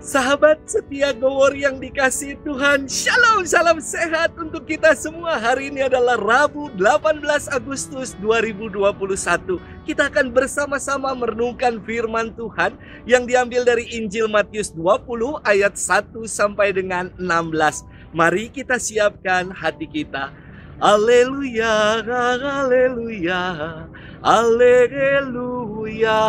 Sahabat setia Gowor yang dikasihi Tuhan, Shalom, salam sehat untuk kita semua. Hari ini adalah Rabu 18 Agustus 2021. Kita akan bersama-sama merenungkan firman Tuhan yang diambil dari Injil Matius 20 ayat 1 sampai dengan 16. Mari kita siapkan hati kita. Haleluya, haleluya, haleluya.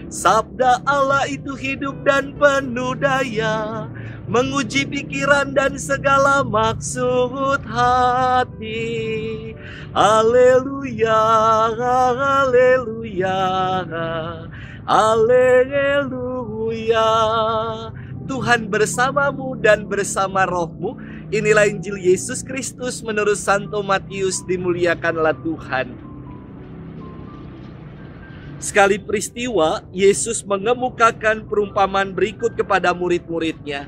Sabda Allah itu hidup dan penuh daya, menguji pikiran dan segala maksud hati. Haleluya, haleluya, haleluya. Tuhan bersamamu dan bersama rohmu. Inilah Injil Yesus Kristus menurut Santo Matius. Dimuliakanlah Tuhan. Sekali peristiwa, Yesus mengemukakan perumpamaan berikut kepada murid-muridnya.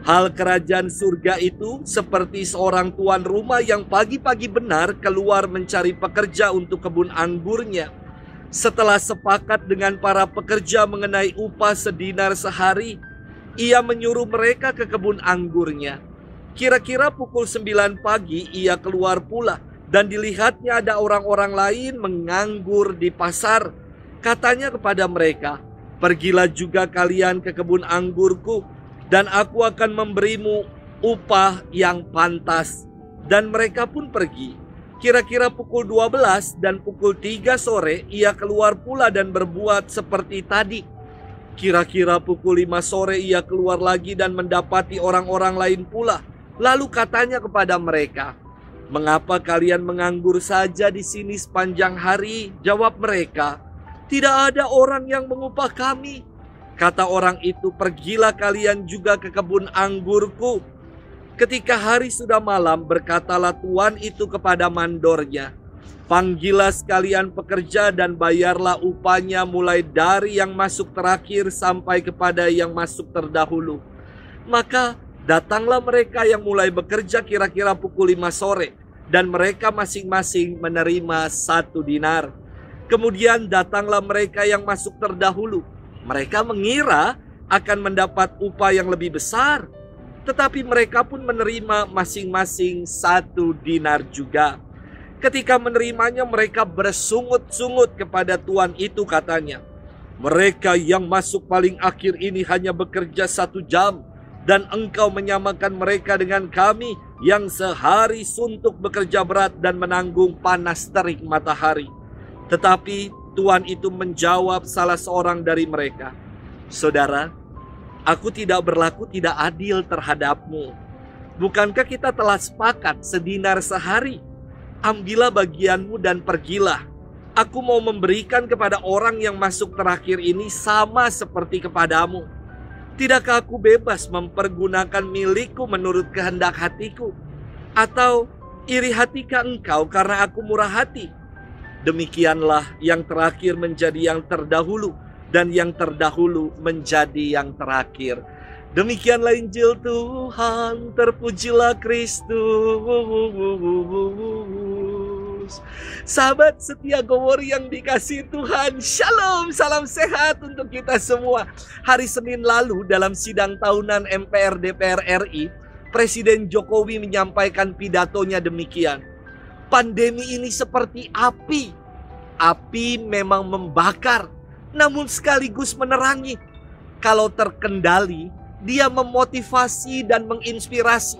Hal kerajaan surga itu seperti seorang tuan rumah yang pagi-pagi benar keluar mencari pekerja untuk kebun anggurnya. Setelah sepakat dengan para pekerja mengenai upah sedinar sehari, ia menyuruh mereka ke kebun anggurnya. Kira-kira pukul 9 pagi ia keluar pula, dan dilihatnya ada orang-orang lain menganggur di pasar. Katanya kepada mereka, "Pergilah juga kalian ke kebun anggurku, dan aku akan memberimu upah yang pantas." Dan mereka pun pergi. Kira-kira pukul 12 dan pukul 3 sore ia keluar pula dan berbuat seperti tadi. Kira-kira pukul 5 sore ia keluar lagi dan mendapati orang-orang lain pula. Lalu katanya kepada mereka, "Mengapa kalian menganggur saja di sini sepanjang hari?" Jawab mereka, "Tidak ada orang yang mengupah kami." Kata orang itu, "Pergilah kalian juga ke kebun anggurku." Ketika hari sudah malam, berkatalah tuan itu kepada mandornya, "Panggillah sekalian pekerja dan bayarlah upahnya mulai dari yang masuk terakhir sampai kepada yang masuk terdahulu." Maka datanglah mereka yang mulai bekerja kira-kira pukul 5 sore, dan mereka masing-masing menerima 1 dinar. Kemudian datanglah mereka yang masuk terdahulu. Mereka mengira akan mendapat upah yang lebih besar, tetapi mereka pun menerima masing-masing 1 dinar juga. Ketika menerimanya, mereka bersungut-sungut kepada tuan itu, katanya, "Mereka yang masuk paling akhir ini hanya bekerja 1 jam, dan engkau menyamakan mereka dengan kami yang sehari suntuk bekerja berat dan menanggung panas terik matahari." Tetapi tuan itu menjawab salah seorang dari mereka, "Saudara, aku tidak berlaku tidak adil terhadapmu. Bukankah kita telah sepakat sedinar sehari? Ambillah bagianmu dan pergilah. Aku mau memberikan kepada orang yang masuk terakhir ini sama seperti kepadamu. Tidakkah aku bebas mempergunakan milikku menurut kehendak hatiku? Atau iri hatikah engkau karena aku murah hati?" Demikianlah yang terakhir menjadi yang terdahulu, dan yang terdahulu menjadi yang terakhir. Demikianlah Injil Tuhan, terpujilah Kristus. Sahabat setia Gowor yang dikasihi Tuhan, Shalom, salam sehat untuk kita semua. Hari Senin lalu dalam sidang tahunan MPR DPR RI, Presiden Jokowi menyampaikan pidatonya demikian, "Pandemi ini seperti api. Api memang membakar, namun sekaligus menerangi. Kalau terkendali, dia memotivasi dan menginspirasi.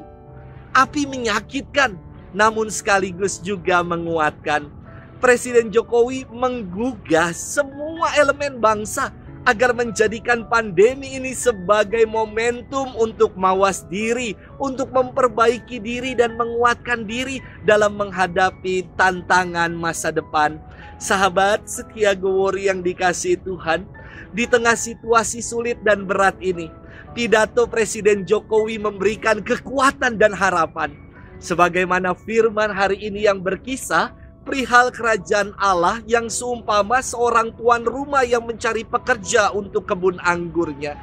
Api menyakitkan, namun sekaligus juga menguatkan." Presiden Jokowi menggugah semua elemen bangsa agar menjadikan pandemi ini sebagai momentum untuk mawas diri, untuk memperbaiki diri dan menguatkan diri dalam menghadapi tantangan masa depan. Sahabat setia Gowor yang dikasihi Tuhan, di tengah situasi sulit dan berat ini, pidato Presiden Jokowi memberikan kekuatan dan harapan. Sebagaimana firman hari ini yang berkisah perihal kerajaan Allah yang seumpama seorang tuan rumah yang mencari pekerja untuk kebun anggurnya.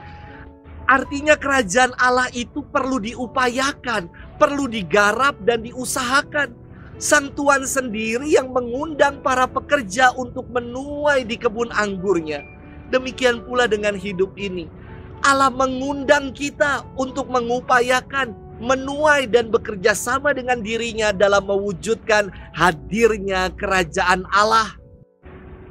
Artinya kerajaan Allah itu perlu diupayakan, perlu digarap dan diusahakan. Sang tuan sendiri yang mengundang para pekerja untuk menuai di kebun anggurnya. Demikian pula dengan hidup ini. Allah mengundang kita untuk mengupayakan, menuai dan bekerja sama dengan dirinya dalam mewujudkan hadirnya kerajaan Allah.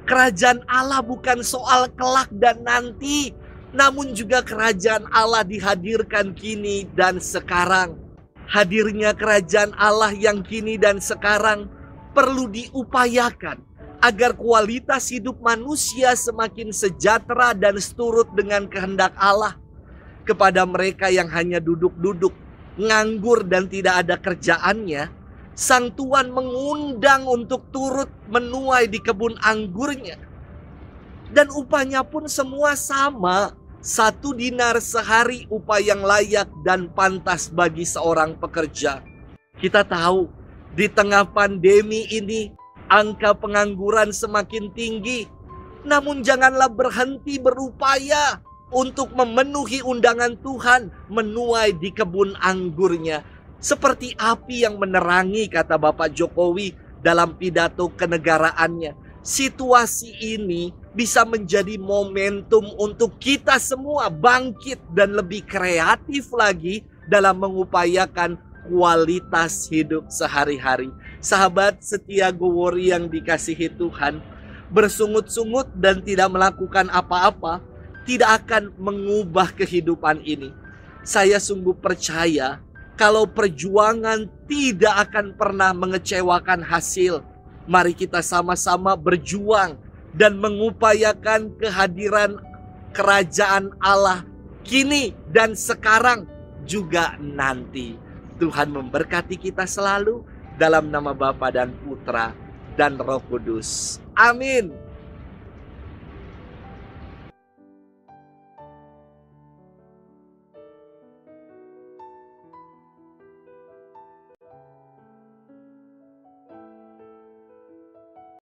Kerajaan Allah bukan soal kelak dan nanti, namun juga kerajaan Allah dihadirkan kini dan sekarang. Hadirnya kerajaan Allah yang kini dan sekarang perlu diupayakan agar kualitas hidup manusia semakin sejahtera dan seturut dengan kehendak Allah. Kepada mereka yang hanya duduk-duduk, nganggur dan tidak ada kerjaannya, Sang Tuhan mengundang untuk turut menuai di kebun anggurnya. Dan upahnya pun semua sama, 1 dinar sehari, upah yang layak dan pantas bagi seorang pekerja. Kita tahu di tengah pandemi ini angka pengangguran semakin tinggi. Namun janganlah berhenti berupaya untuk memenuhi undangan Tuhan, menuai di kebun anggurnya. Seperti api yang menerangi, kata Bapak Jokowi dalam pidato kenegaraannya. Situasi ini bisa menjadi momentum untuk kita semua bangkit dan lebih kreatif lagi dalam mengupayakan kualitas hidup sehari-hari. Sahabat setia Gowori yang dikasihi Tuhan, bersungut-sungut dan tidak melakukan apa-apa tidak akan mengubah kehidupan ini. Saya sungguh percaya kalau perjuangan tidak akan pernah mengecewakan hasil. Mari kita sama-sama berjuang dan mengupayakan kehadiran kerajaan Allah kini dan sekarang juga nanti. Tuhan memberkati kita selalu dalam nama Bapa dan Putra dan Roh Kudus. Amin.